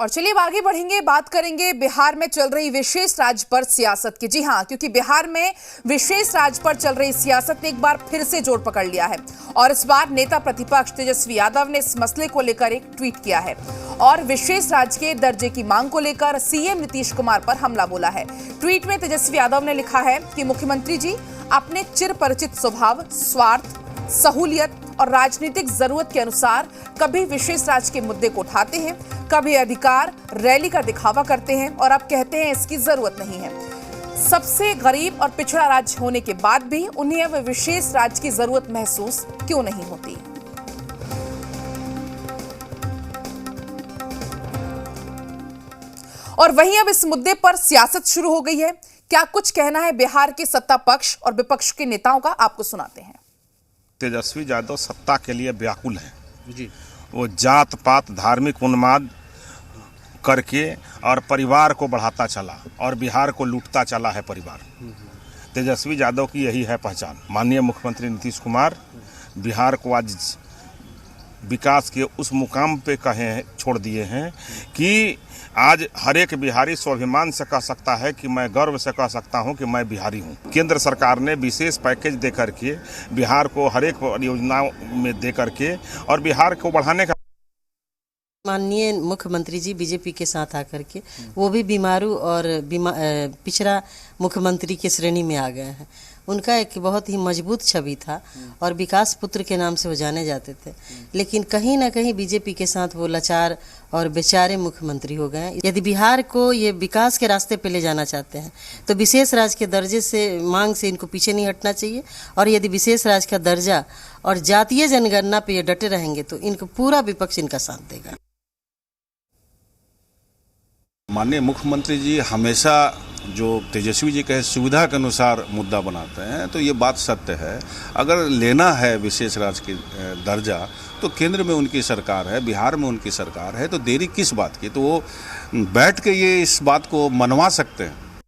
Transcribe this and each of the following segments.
और चलिए अब आगे बढ़ेंगे, बात करेंगे बिहार में चल रही विशेष राज्य पर सियासत की। जी हां, क्योंकि बिहार में विशेष राज्य पर चल रही सियासत ने एक बार फिर से जोर पकड़ लिया है और इस बार नेता प्रतिपक्ष तेजस्वी यादव ने इस मसले को लेकर एक ट्वीट किया है और विशेष राज्य के दर्जे की मांग को लेकर सीएम नीतीश कुमार पर हमला बोला है। ट्वीट में तेजस्वी यादव ने लिखा है कि मुख्यमंत्री जी अपने चिर परिचित स्वभाव, स्वार्थ, सहूलियत और राजनीतिक जरूरत के अनुसार कभी विशेष राज्य के मुद्दे को उठाते हैं, कभी अधिकार रैली का दिखावा करते हैं और अब कहते हैं इसकी जरूरत नहीं है। सबसे गरीब और पिछड़ा राज्य होने के बाद भी उन्हें अब विशेष राज्य की जरूरत महसूस क्यों नहीं होती। और वहीं अब इस मुद्दे पर सियासत शुरू हो गई है। क्या कुछ कहना है बिहार के सत्ता पक्ष और विपक्ष के नेताओं का, आपको सुनाते हैं। तेजस्वी यादव सत्ता के लिए व्याकुल है जी। वो जात पात धार्मिक उन्माद करके और परिवार को बढ़ाता चला और बिहार को लूटता चला है परिवार। तेजस्वी यादव की यही है पहचान। माननीय मुख्यमंत्री नीतीश कुमार बिहार को आज विकास के उस मुकाम पे छोड़ दिए हैं कि आज हर एक बिहारी स्वाभिमान से कह सकता है कि मैं गर्व से कह सकता हूं कि मैं बिहारी हूं। केंद्र सरकार ने विशेष पैकेज दे करके बिहार को हर एक परियोजनाओं में दे करके और बिहार को बढ़ाने का। माननीय मुख्यमंत्री जी बीजेपी के साथ आकर के वो भी बीमारू और पिछड़ा मुख्यमंत्री के श्रेणी में आ गए हैं। उनका एक बहुत ही मजबूत छवि था और विकास पुत्र के नाम से वो जाने जाते थे, लेकिन कहीं ना कहीं बीजेपी के साथ वो लाचार और बेचारे मुख्यमंत्री हो गए। यदि बिहार को ये विकास के रास्ते पे ले जाना चाहते हैं तो विशेष राज्य के दर्जे से मांग से इनको पीछे नहीं हटना चाहिए और यदि विशेष राज्य का दर्जा और जातीय जनगणना पे ये डटे रहेंगे तो इनको पूरा विपक्ष इनका साथ देगा। माननीय मुख्यमंत्री जी हमेशा जो तेजस्वी जी कहे सुविधा के अनुसार मुद्दा बनाते हैं, तो ये बात सत्य है। अगर लेना है विशेष राज्य की दर्जा तो केंद्र में उनकी सरकार है, बिहार में उनकी सरकार है, तो देरी किस बात की। तो वो बैठ के ये इस बात को मनवा सकते हैं।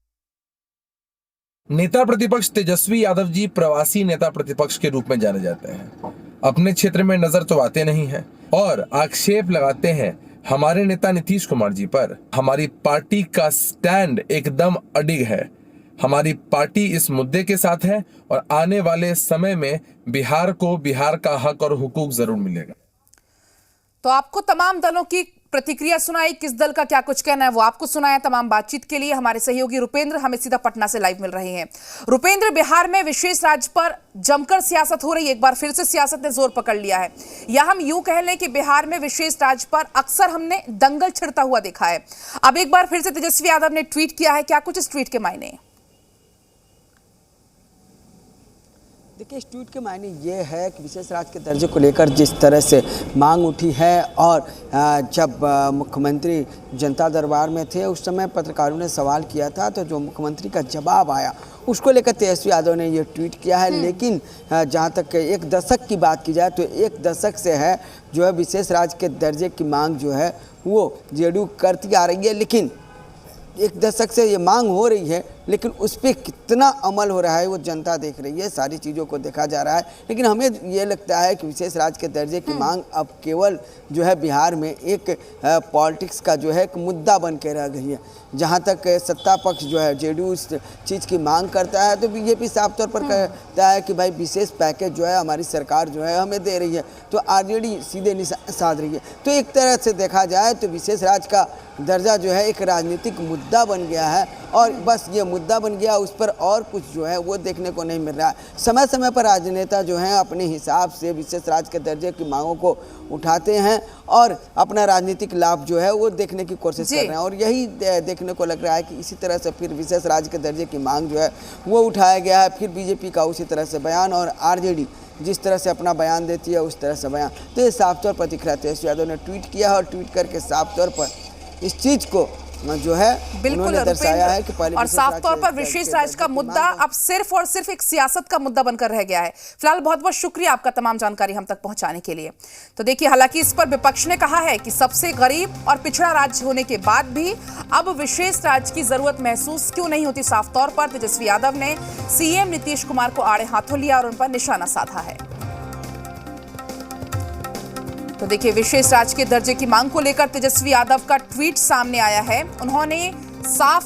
नेता प्रतिपक्ष तेजस्वी यादव जी प्रवासी नेता प्रतिपक्ष के रूप में जाने जाते हैं। अपने क्षेत्र में नजर तो आते नहीं हैं और आक्षेप लगाते हैं हमारे नेता नीतीश कुमार जी पर। हमारी पार्टी का स्टैंड एकदम अडिग है। हमारी पार्टी इस मुद्दे के साथ है और आने वाले समय में बिहार को बिहार का हक और हुकूक जरूर मिलेगा। तो आपको तमाम दलों की प्रतिक्रिया सुनाई, किस दल का क्या कुछ कहना है वो आपको सुनाया। तमाम बातचीत के लिए हमारे सहयोगी रुपेंद्र हमें सीधा पटना से लाइव मिल रहे हैं। रुपेंद्र, बिहार में विशेष राज्य पर जमकर सियासत हो रही है, एक बार फिर से सियासत ने जोर पकड़ लिया है, या हम यूं कह लें कि बिहार में विशेष राज्य पर अक्सर हमने दंगल छिड़ता हुआ देखा है। अब एक बार फिर से तेजस्वी यादव ने ट्वीट किया है, क्या कुछ इस ट्वीट के मायने? देखिए, इस ट्वीट के मायने ये है कि विशेष राज्य के दर्जे को लेकर जिस तरह से मांग उठी है और जब मुख्यमंत्री जनता दरबार में थे उस समय पत्रकारों ने सवाल किया था, तो जो मुख्यमंत्री का जवाब आया उसको लेकर तेजस्वी यादव ने ये ट्वीट किया है। लेकिन जहाँ तक एक दशक की बात की जाए तो एक दशक से है जो है विशेष राज्य के दर्जे की मांग जो है वो जेडीयू करती आ रही है। लेकिन एक दशक से ये मांग हो रही है, लेकिन उस पर कितना अमल हो रहा है वो जनता देख रही है, सारी चीज़ों को देखा जा रहा है। लेकिन हमें ये लगता है कि विशेष राज्य के दर्जे की मांग अब केवल जो है बिहार में एक पॉलिटिक्स का जो है एक मुद्दा बन के रह गई है। जहाँ तक सत्ता पक्ष जो है जेडीयू इस चीज़ की मांग करता है तो बीजेपी साफ तौर पर कहता है कि भाई विशेष पैकेज जो है हमारी सरकार जो है हमें दे रही है, तो आरजेडी सीधे निशाना साध रही है। तो एक तरह से देखा जाए तो विशेष राज्य का दर्जा जो है एक राजनीतिक मुद्दा बन गया है और बस ये मुद्दा बन गया, उस पर और कुछ जो है वो देखने को नहीं मिल रहा है। समय समय पर राजनेता जो हैं अपने हिसाब से विशेष राज्य के दर्जे की मांगों को उठाते हैं और अपना राजनीतिक लाभ जो है वो देखने की कोशिश कर रहे हैं और यही देखने को लग रहा है कि इसी तरह से फिर विशेष राज्य के दर्जे की मांग जो है वो उठाया गया है। फिर बीजेपी का उसी तरह से बयान और आरजेडी जिस तरह से अपना बयान देती है उस तरह से बयान। तो ये साफ तौर पर दिख रहा है। तेजस्वी यादव ने ट्वीट किया है और ट्वीट करके साफ तौर पर इस चीज़ को जो है बिल्कुल दर्शाया है कि और साफ तौर पर विशेष राज्य का मुद्दा अब सिर्फ और सिर्फ एक सियासत का मुद्दा बनकर रह गया है। फिलहाल बहुत बहुत शुक्रिया आपका तमाम जानकारी हम तक पहुंचाने के लिए। तो देखिए, हालांकि इस पर विपक्ष ने कहा है कि सबसे गरीब और पिछड़ा राज्य होने के बाद भी अब विशेष राज्य की जरूरत महसूस क्यों नहीं होती। साफ तौर पर तेजस्वी यादव ने सीएम नीतीश कुमार को आड़े हाथों लिया और उन पर निशाना साधा है। तो देखिए, विशेष राज्य के दर्जे की मांग को लेकर तेजस्वी यादव का ट्वीट सामने आया है। उन्होंने साफ